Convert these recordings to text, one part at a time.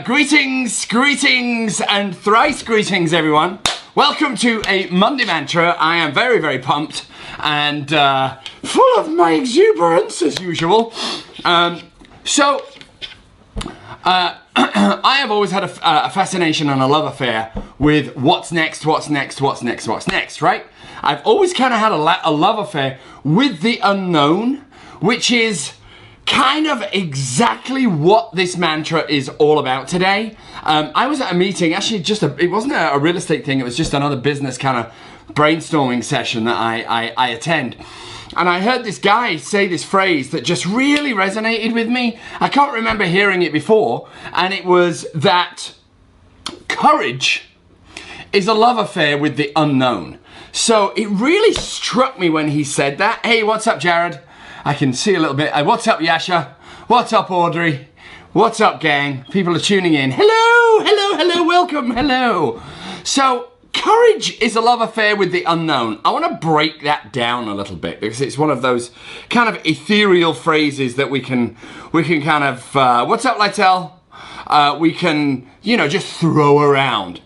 Greetings, and thrice greetings, everyone. Welcome to a Monday Mantra. I am very, very pumped and full of my exuberance, as usual. I have always had a fascination and a love affair with what's next, right? I've always kind of had a love affair with the unknown, which is kind of exactly what this mantra is all about today. I was at a meeting, actually it wasn't a real estate thing, it was just another business kind of brainstorming session that I attend. And I heard this guy say this phrase that just really resonated with me. I can't remember hearing it before, and it was that courage is a love affair with the unknown. So it really struck me when he said that. Hey, what's up, Jared? I can see a little bit. What's up, Yasha? What's up, Audrey? What's up, gang? People are tuning in. Hello, welcome, hello. So, courage is a love affair with the unknown. I want to break that down a little bit because it's one of those kind of ethereal phrases that we can kind of, what's up, Lytel? We can, just throw around.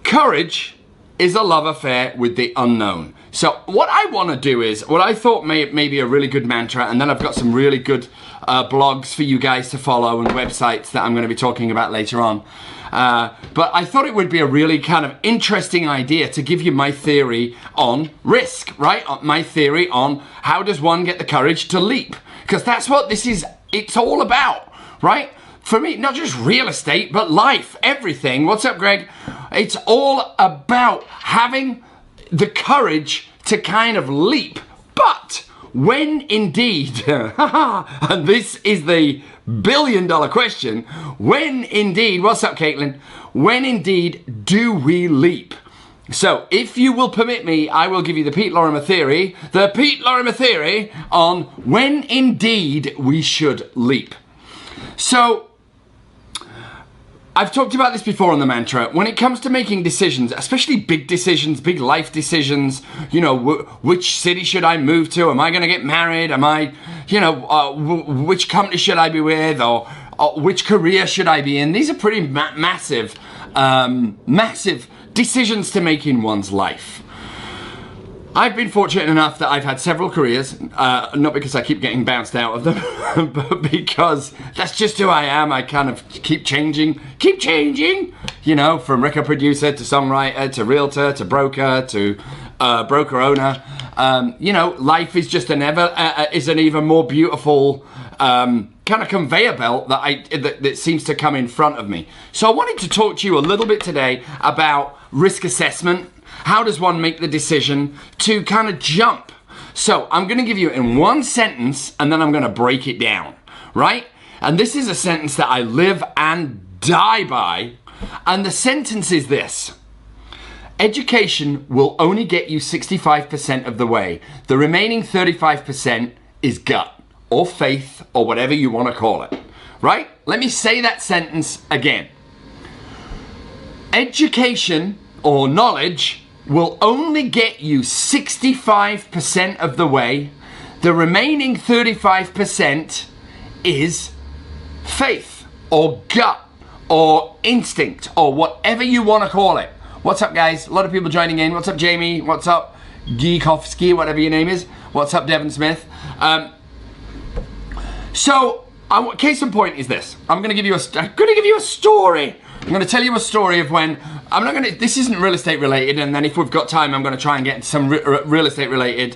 Courage is a love affair with the unknown. So what I want to do is, what I thought may be a really good mantra, and then I've got some really good blogs for you guys to follow and websites that I'm going to be talking about later on. But I thought it would be a really kind of interesting idea to give you my theory on risk, right? My theory on how does one get the courage to leap? Because that's what it's all about, right? For me, not just real estate, but life, everything. What's up, Greg? It's all about having the courage to kind of leap. But when indeed, and this is the billion-dollar question, when indeed, what's up, Caitlin? When indeed do we leap? So, if you will permit me, I will give you the Pete Lorimer Theory, on when indeed we should leap. So, I've talked about this before on the mantra. When it comes to making decisions, especially big decisions, big life decisions, which city should I move to? Am I going to get married? Am I, which company should I be with? Or which career should I be in? These are pretty massive decisions to make in one's life. I've been fortunate enough that I've had several careers, not because I keep getting bounced out of them, but because that's just who I am. I kind of keep changing, from record producer to songwriter to realtor to broker to broker owner. Life is just an even more beautiful kind of conveyor belt that seems to come in front of me. So I wanted to talk to you a little bit today about risk assessment. How does one make the decision to kind of jump? So I'm going to give you in one sentence and then I'm going to break it down, right? And this is a sentence that I live and die by. And the sentence is this: education will only get you 65% of the way. The remaining 35% is gut or faith or whatever you want to call it, right? Let me say that sentence again. Education or knowledge will only get you 65% of the way. The remaining 35% is faith or gut or instinct or whatever you want to call it. What's up, guys? A lot of people joining in. What's up, Jamie? What's up, Geekovsky, whatever your name is? What's up, Devin Smith? Case in point is this. I'm going to give you a story. I'm going to tell you a story of when this isn't real estate related, and then if we've got time, I'm going to try and get into some real estate related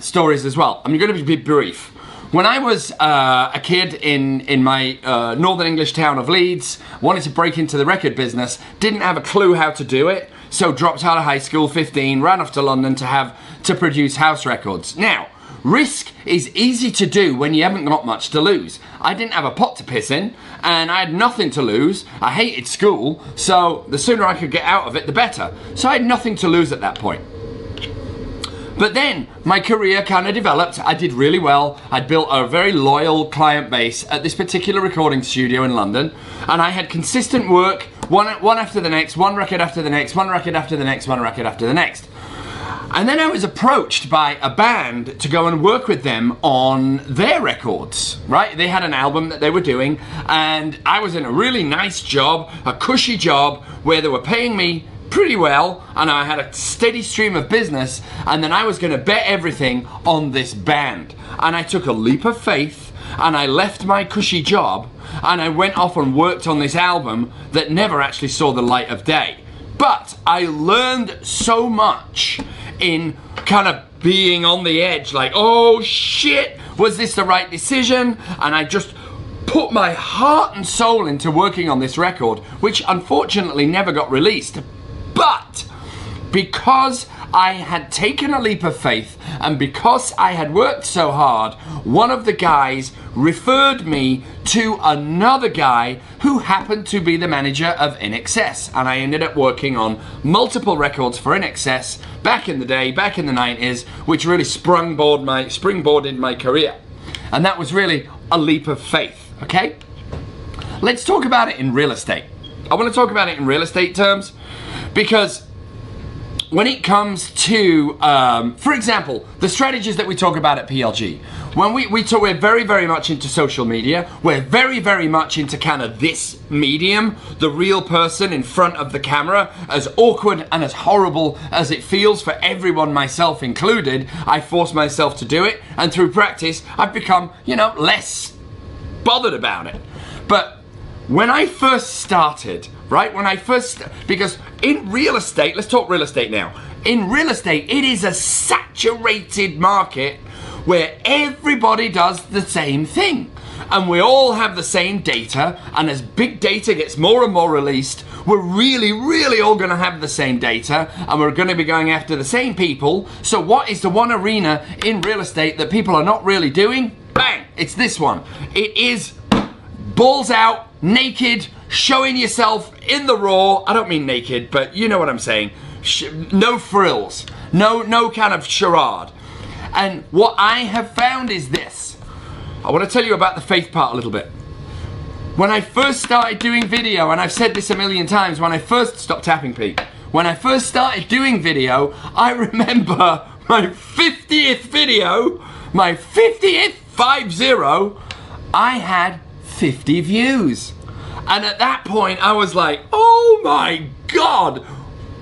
stories as well. I'm going to be brief. When I was a kid in my northern English town of Leeds, wanted to break into the record business, didn't have a clue how to do it, so dropped out of high school, 15, ran off to London to produce house records. Now, risk is easy to do when you haven't got much to lose. I didn't have a pot to piss in, and I had nothing to lose. I hated school, so the sooner I could get out of it, the better. So I had nothing to lose at that point. But then my career kind of developed. I did really well. I'd built a very loyal client base at this particular recording studio in London, and I had consistent work, one after the next, one record after the next, one record after the next, one record after the next. And then I was approached by a band to go and work with them on their records, right? They had an album that they were doing, and I was in a really nice job, a cushy job, where they were paying me pretty well, and I had a steady stream of business, and then I was gonna bet everything on this band. And I took a leap of faith, and I left my cushy job, and I went off and worked on this album that never actually saw the light of day. But I learned so much in kind of being on the edge, like, oh shit, was this the right decision? And I just put my heart and soul into working on this record, which unfortunately never got released. But because I had taken a leap of faith, and because I had worked so hard, one of the guys referred me to another guy who happened to be the manager of INXS, and I ended up working on multiple records for INXS back in the day, back in the 90s, which really springboarded my career. And that was really a leap of faith, okay? Let's talk about it in real estate. I want to talk about it in real estate terms, because when it comes to, for example, the strategies that we talk about at PLG, when we're very, very much into social media, we're very, very much into kind of this medium, the real person in front of the camera, as awkward and as horrible as it feels for everyone, myself included. I force myself to do it, and through practice, I've become, you know, less bothered about it. But when I first started, right, because in real estate, let's talk real estate now. In real estate, it is a saturated market where everybody does the same thing. And we all have the same data, and as big data gets more and more released, we're really, really all gonna have the same data, and we're gonna be going after the same people. So what is the one arena in real estate that people are not really doing? Bang, it's this one. It is balls out, naked, showing yourself in the raw. I don't mean naked, but you know what I'm saying. No frills, no kind of charade. And what I have found is this. I want to tell you about the faith part a little bit. When I first started doing video, and I've said this a million times, when I first, stop tapping, Pete. When I first started doing video, I remember my 50th video, my 50th, 50, I had 50 views. And at that point, I was like, oh my God,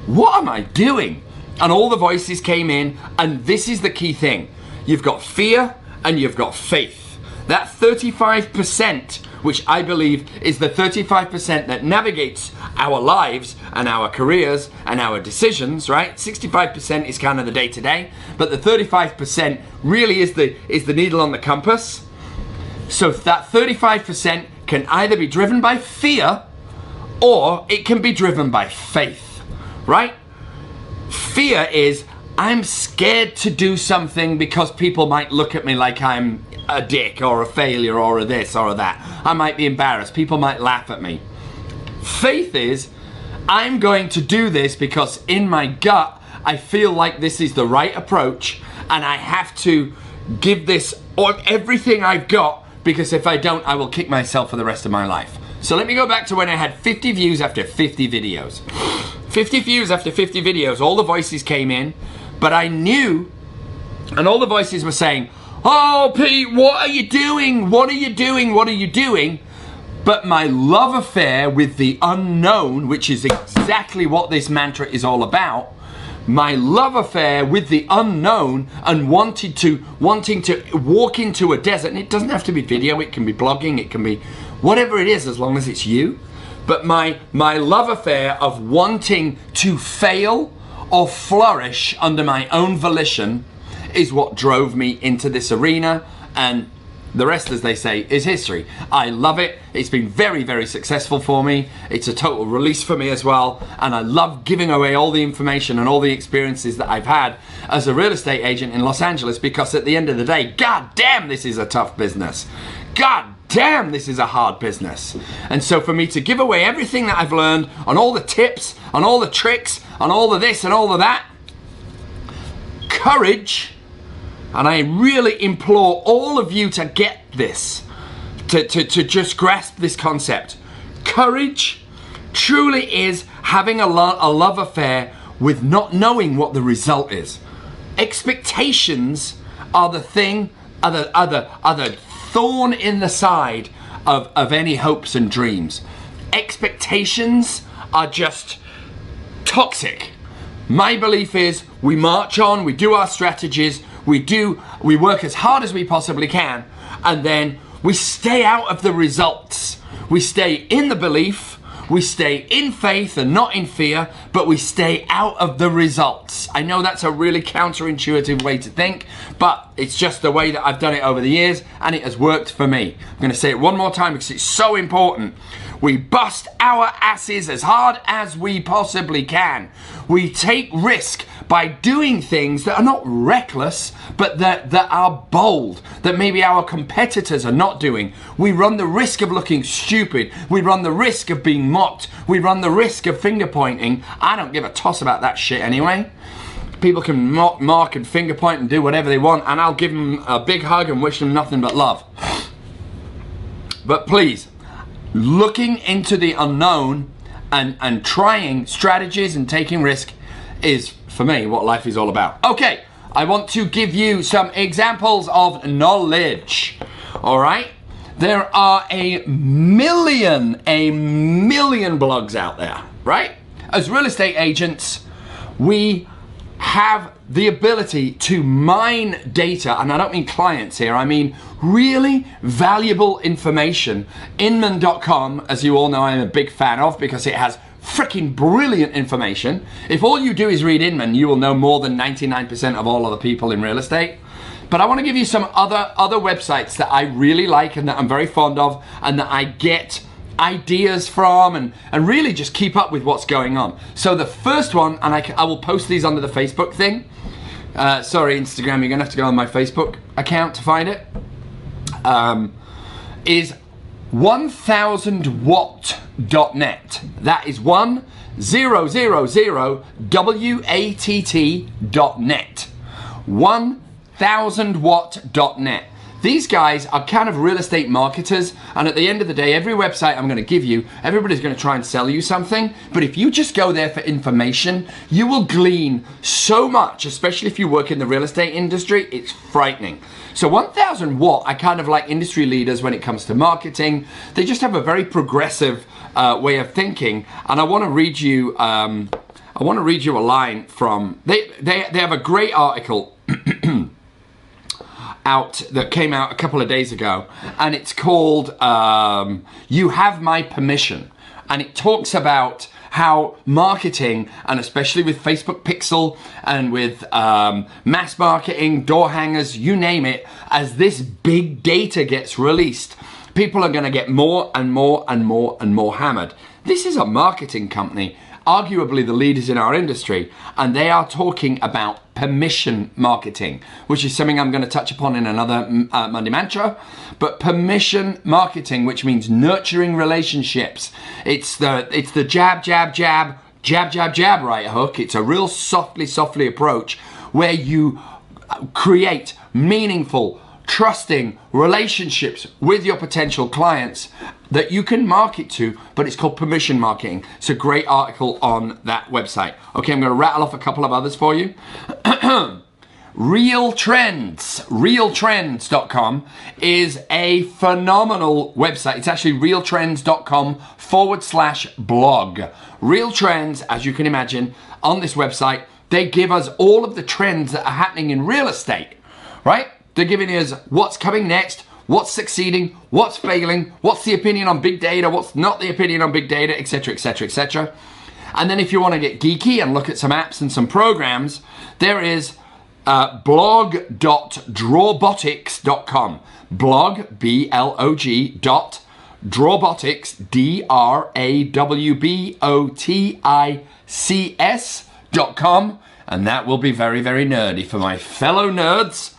what am I doing? And all the voices came in, and this is the key thing. You've got fear and you've got faith. That 35%, which I believe is the 35% that navigates our lives and our careers and our decisions, right? 65% is kind of the day-to-day, but the 35% really is the needle on the compass. So that 35% can either be driven by fear or it can be driven by faith, right? Fear is, I'm scared to do something because people might look at me like I'm a dick or a failure or a this or a that. I might be embarrassed. People might laugh at me. Faith is, I'm going to do this because in my gut, I feel like this is the right approach, and I have to give this everything I've got, because if I don't, I will kick myself for the rest of my life. So let me go back to when I had 50 views after 50 videos. 50 views after 50 videos, all the voices came in, but I knew, and all the voices were saying, oh Pete, what are you doing? What are you doing? What are you doing? But my love affair with the unknown, which is exactly what this mantra is all about, my love affair with the unknown and wanting to walk into a desert, and it doesn't have to be video, it can be blogging, it can be whatever it is, as long as it's you. But my love affair of wanting to fail or flourish under my own volition is what drove me into this arena, and the rest, as they say, is history. I love it. It's been very, very successful for me. It's a total release for me as well. And I love giving away all the information and all the experiences that I've had as a real estate agent in Los Angeles, because at the end of the day, God damn, this is a tough business. God damn, this is a hard business. And so for me to give away everything that I've learned, on all the tips, on all the tricks, on all of this and all of that, courage. And I really implore all of you to get this, to just grasp this concept. Courage truly is having a love affair with not knowing what the result is. Expectations are the thing, are the thorn in the side of any hopes and dreams. Expectations are just toxic. My belief is we march on, we do our strategies, we work as hard as we possibly can, and then we stay out of the results. We stay in the belief, we stay in faith and not in fear, but we stay out of the results. I know that's a really counterintuitive way to think, but it's just the way that I've done it over the years, and it has worked for me. I'm gonna say it one more time because it's so important. We bust our asses as hard as we possibly can. We take risk by doing things that are not reckless, but that are bold, that maybe our competitors are not doing. We run the risk of looking stupid. We run the risk of being mocked. We run the risk of finger pointing. I don't give a toss about that shit anyway. People can mock, mark, and finger point and do whatever they want, and I'll give them a big hug and wish them nothing but love. But please, looking into the unknown and trying strategies and taking risk is, for me, what life is all about. Okay, I want to give you some examples of knowledge. All right, there are a million blogs out there, right? As real estate agents, we have the ability to mine data, and I don't mean clients here, I mean really valuable information. Inman.com, as you all know, I'm a big fan of because it has freaking brilliant information. If all you do is read Inman, you will know more than 99% of all other people in real estate. But I want to give you some other websites that I really like and that I'm very fond of and that I get ideas from and really just keep up with what's going on. So the first one, and I will post these under the Facebook thing. Sorry, Instagram, you're gonna have to go on my Facebook account to find it. Is 1000watt.net. That is 1000watt.net. 1000watt.net. These guys are kind of real estate marketers, and at the end of the day, every website I'm going to give you, everybody's going to try and sell you something, but if you just go there for information, you will glean so much, especially if you work in the real estate industry. It's frightening. So 1000 watt, I kind of like industry leaders when it comes to marketing. They just have a very progressive way of thinking, and I want to read you a line from, they have a great article out that came out a couple of days ago, and it's called You Have My Permission, and it talks about how marketing, and especially with Facebook Pixel and with mass marketing, door hangers, you name it, as this big data gets released, people are going to get more and more and more and more hammered. This is a marketing company, arguably the leaders in our industry, and they are talking about permission marketing, which is something I'm going to touch upon in another Monday Mantra. But permission marketing, which means nurturing relationships. It's the jab, jab, jab, jab, jab, jab right hook. It's a real softly approach where you create meaningful, trusting relationships with your potential clients that you can market to, but it's called permission marketing. It's a great article on that website. Okay, I'm going to rattle off a couple of others for you. Realtrends.com is a phenomenal website. It's actually realtrends.com/blog. Real Trends, as you can imagine, on this website, they give us all of the trends that are happening in real estate, right? They're giving us what's coming next, what's succeeding, what's failing, what's the opinion on big data, what's not the opinion on big data, etc., etc., etc. And then if you want to get geeky and look at some apps and some programs, there is blog.drawbotics.com. Blog, B-L-O-G, dot, drawbotics, D-R-A-W-B-O-T-I-C-S.com. And that will be very, very nerdy for my fellow nerds.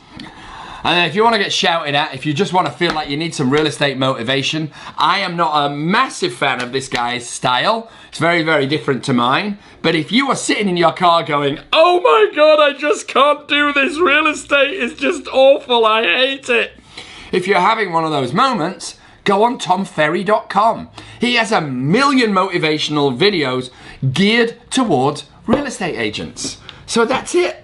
And then if you want to get shouted at, if you just want to feel like you need some real estate motivation, I am not a massive fan of this guy's style. It's very, very different to mine. But if you are sitting in your car going, oh my God, I just can't do this. Real estate is just awful. I hate it. If you're having one of those moments, go on tomferry.com. He has a million motivational videos geared towards real estate agents. So that's it.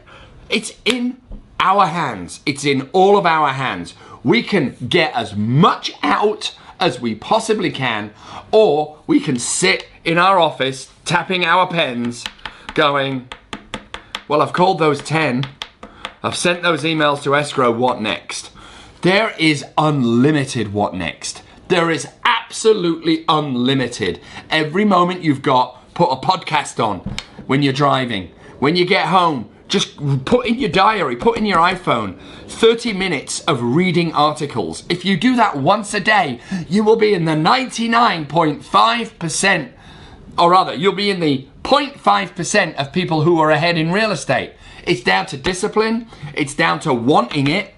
It's in our hands. It's in all of our hands. We can get as much out as we possibly can, or we can sit in our office tapping our pens going, well, I've called those 10. I've sent those emails to escrow. What next? There is unlimited what next. There is absolutely unlimited. Every moment you've got, put a podcast on when you're driving. When you get home, just put in your diary, put in your iPhone, 30 minutes of reading articles. If you do that once a day, you will be in the 99.5%, or rather, you'll be in the 0.5% of people who are ahead in real estate. It's down to discipline, it's down to wanting it,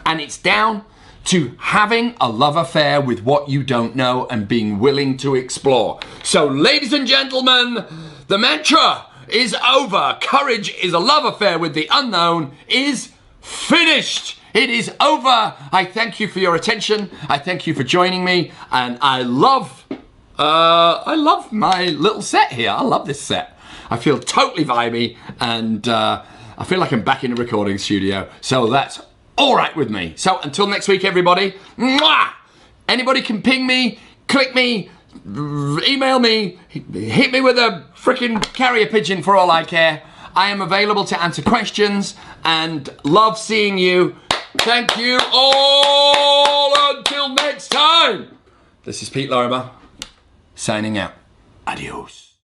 and it's down to having a love affair with what you don't know and being willing to explore. So, ladies and gentlemen, the mantra is over. Courage is a love affair with the unknown is finished. It is over. I thank you for your attention. I thank you for joining me, and I love my little set here. I love this set. I feel totally vibey, and I feel like I'm back in a recording studio. So that's all right with me. So until next week, everybody. Mwah! Anybody can ping me, click me, email me, hit me with a freaking carrier pigeon for all I care. I am available to answer questions and love seeing you. Thank you all until next time. This is Pete Lorimer signing out. Adios.